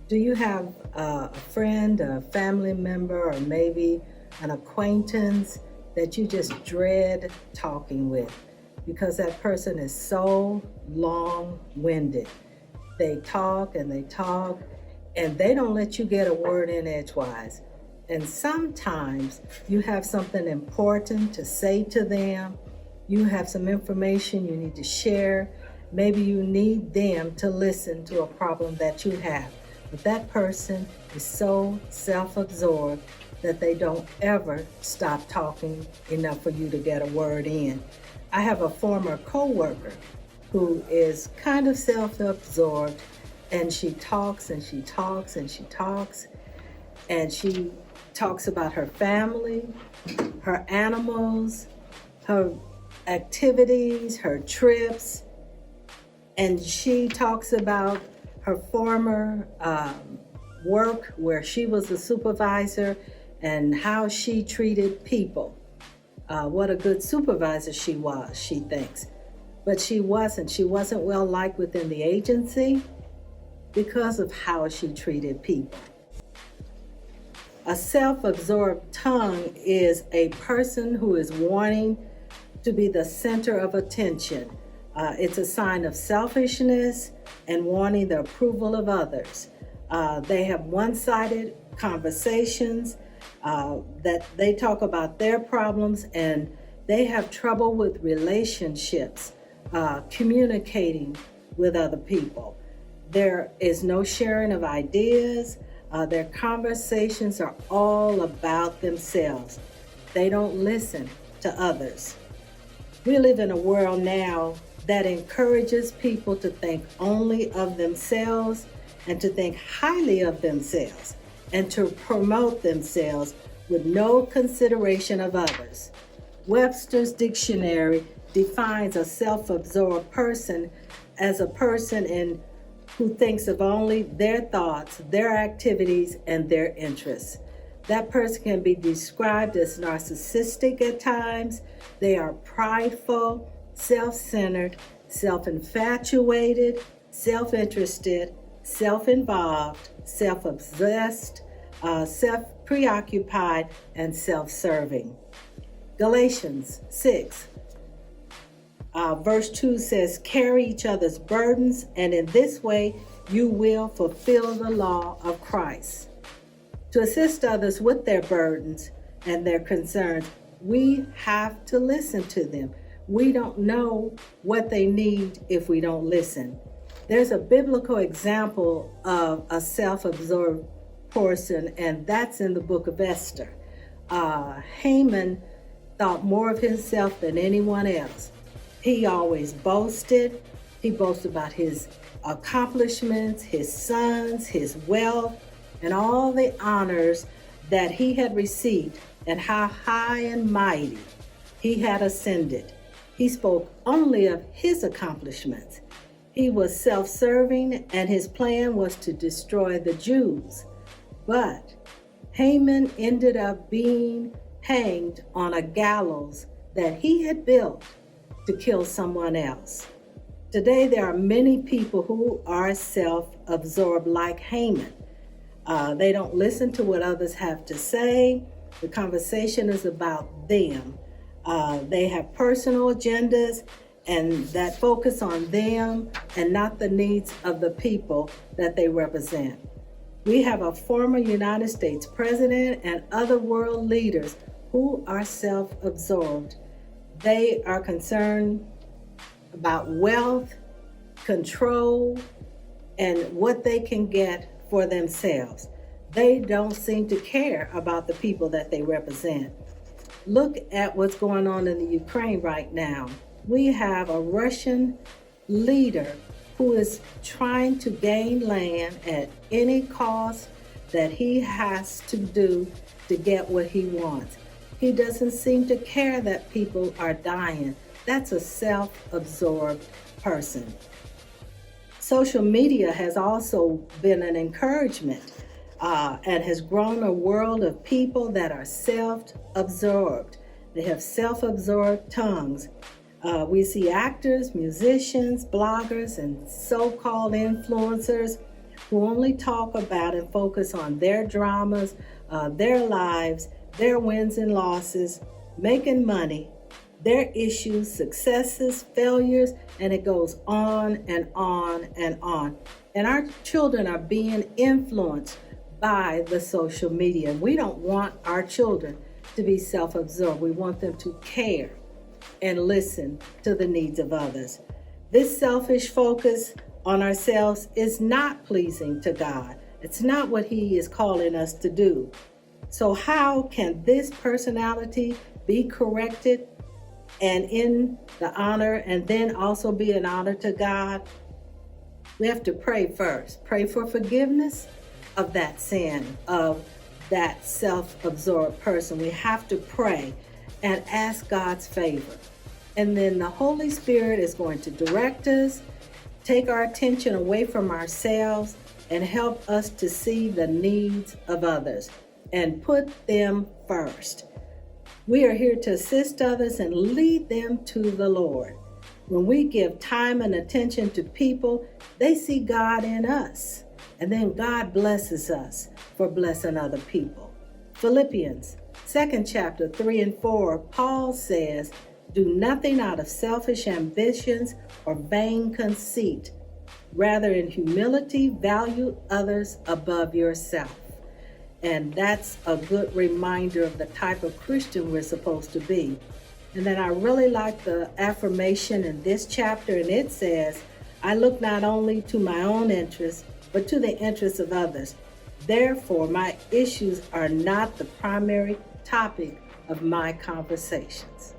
Do you have a friend, a family member, or maybe an acquaintance that you just dread talking with because that person is so long winded? They talk and they talk and they don't let you get a word in edgewise. And sometimes you have something important to say to them. You have some information you need to share. Maybe you need them to listen to a problem that you have. But that person is so self-absorbed that they don't ever stop talking enough for you to get a word in. I have a former coworker who is kind of self-absorbed, and she talks and she talks and she talks and she talks about her family, her animals, her activities, her trips, and she talks about her former work where she was a supervisor and how she treated people. What a good supervisor she was, she thinks. But she wasn't. She wasn't well liked within the agency because of how she treated people. A self-absorbed tongue is a person who is wanting to be the center of attention. It's a sign of selfishness and wanting the approval of others. They have one-sided conversations that they talk about their problems, and they have trouble with relationships, communicating with other people. There is no sharing of ideas. Their conversations are all about themselves. They don't listen to others. We live in a world now that encourages people to think only of themselves and to think highly of themselves and to promote themselves with no consideration of others. Webster's dictionary defines a self-absorbed person as a person who thinks of only their thoughts, their activities, and their interests. That person can be described as narcissistic at times. They are prideful, self-centered, self-infatuated, self-interested, self-involved, self-obsessed, self-preoccupied, and self-serving. Galatians 6, verse 2 says, carry each other's burdens, and in this way you will fulfill the law of Christ. To assist others with their burdens and their concerns, we have to listen to them. We don't know what they need if we don't listen. There's a biblical example of a self-absorbed person, and that's in the book of Esther. Haman thought more of himself than anyone else. He always boasted. He boasted about his accomplishments, his sons, his wealth, and all the honors that he had received, and how high and mighty he had ascended. He spoke only of his accomplishments. He was self-serving, and his plan was to destroy the Jews. But Haman ended up being hanged on a gallows that he had built to kill someone else. Today, there are many people who are self-absorbed like Haman. They don't listen to what others have to say. The conversation is about them. They have personal agendas and that focus on them and not the needs of the people that they represent. We have a former United States president and other world leaders who are self-absorbed. They are concerned about wealth, control, and what they can get for themselves. They don't seem to care about the people that they represent. Look at what's going on in the Ukraine right now. We have a Russian leader who is trying to gain land at any cost that he has to do to get what he wants. He doesn't seem to care that people are dying. That's a self-absorbed person. Social media has also been an encouragement and has grown a world of people that are self-absorbed. They have self-absorbed tongues. We see actors, musicians, bloggers, and so-called influencers who only talk about and focus on their dramas, their lives, their wins and losses, making money, their issues, successes, failures, and it goes on and on and on. And our children are being influenced by the social media. We don't want our children to be self-absorbed. We want them to care and listen to the needs of others. This selfish focus on ourselves is not pleasing to God. It's not what He is calling us to do. So how can this personality be corrected and in the honor, and then also be an honor to God? We have to pray first. Pray for forgiveness of that sin, of that self-absorbed person. We have to pray and ask God's favor. And then the Holy Spirit is going to direct us, take our attention away from ourselves, and help us to see the needs of others and put them first. We are here to assist others and lead them to the Lord. When we give time and attention to people, they see God in us. And then God blesses us for blessing other people. Philippians, 2nd chapter, 3 and 4, Paul says, "Do nothing out of selfish ambitions or vain conceit. Rather, in humility, value others above yourself." And that's a good reminder of the type of Christian we're supposed to be. And then I really like the affirmation in this chapter, and it says, "I look not only to my own interests, but to the interests of others. Therefore, my issues are not the primary topic of my conversations."